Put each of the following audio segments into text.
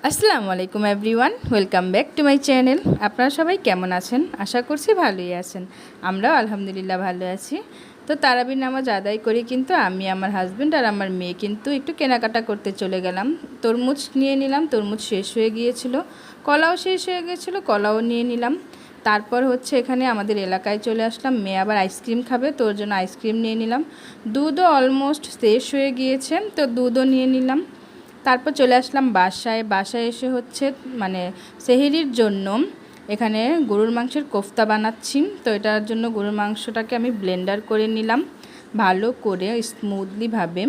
আসসালামু আলাইকুম everyone, welcome back to my channel. আপনারা সবাই কেমন আছেন? আশা করছি ভালোই আছেন। আমরাও আলহামদুলিল্লাহ ভালো আছি। তো তারাবির নামাজ আদায় করি কিন্তু আমি, আমার হাজব্যান্ড আর আমার মেয়ে কিন্তু একটু কেনাকাটা করতে চলে গেলাম। তরমুজ নিয়ে নিলাম, তরমুজ শেষ হয়ে গিয়েছিল। কলাও শেষ হয়ে গিয়েছিল, কলাও নিয়ে নিলাম। তারপর হচ্ছে এখানে আমাদের এলাকায় চলে আসলাম। মেয়ে আবার আইসক্রিম খাবে, তোর জন্য আইসক্রিম নিয়ে নিলাম। দুধও অলমোস্ট শেষ হয়ে গিয়েছে, তো দুধও নিয়ে নিলাম। তারপর চলে আসলাম বাসায় এসে হচ্ছে মানে সেহরির জন্য এখানে গরুর মাংসের কোফতা বানাচ্ছি। তো এটার জন্য গরুর মাংসটাকে আমি ব্লেন্ডার করে নিলাম ভালো করে স্মুথলিভাবে।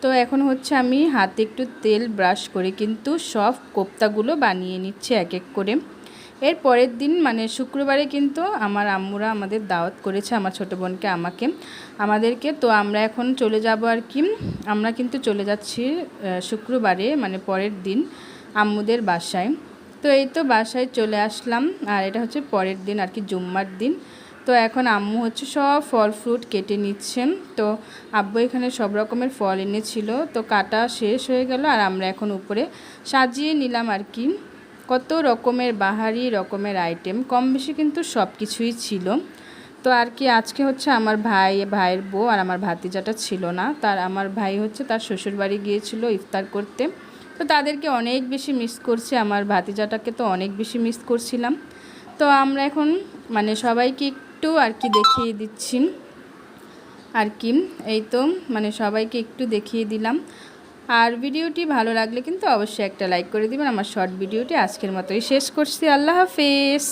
তো এখন হচ্ছে আমি হাতে একটু তেল ব্রাশ করে কিন্তু সব কোফতাগুলো বানিয়ে নিচ্ছি এক এক করে। এর পরের দিন মানে শুক্রবারে কিন্তু আমার আম্মুরা আমাদের দাওয়াত করেছে, আমার ছোটো বোনকে আমাদেরকে। তো আমরা এখন চলে যাব আর কি। আমরা কিন্তু চলে যাচ্ছি শুক্রবারে মানে পরের দিন আম্মুদের বাসায়। তো এই তো বাসায় চলে আসলাম, আর এটা হচ্ছে পরের দিন আর কি, জুম্মার দিন। তো এখন আম্মু হচ্ছে সব ফল ফ্রুট কেটে নিচ্ছেন। তো আব্বু এখানে সব রকমের ফল এনেছিল, তো কাটা শেষ হয়ে গেল আর আমরা এখন উপরে সাজিয়ে নিলাম আর কি। কত রকমের বাহারি রকমের আইটেম, কম বেশি কিন্তু সব কিছুই ছিল। তো আর কি আজকে হচ্ছে আমার ভাইয়ের বউ আর আমার ভাতিজাটা ছিল না, আমার ভাই হচ্ছে তার শ্বশুরবাড়ি গিয়েছিল ইফতার করতে। তো তাদেরকে অনেক বেশি মিস করছি, আমার ভাতিজাটাকে তো অনেক বেশি মিস করছিলাম। তো আমরা এখন মানে সবাইকে একটু আর কি দেখিয়ে দিচ্ছি আর কি। এই তো মানে সবাইকে একটু দেখিয়ে দিলাম। আর ভিডিওটি ভালো লাগলে কিন্তু অবশ্যই একটা লাইক করে দিবেন। আমার শর্ট ভিডিওটি আজকের মতোই শেষ করছি। আল্লাহ হাফেজ।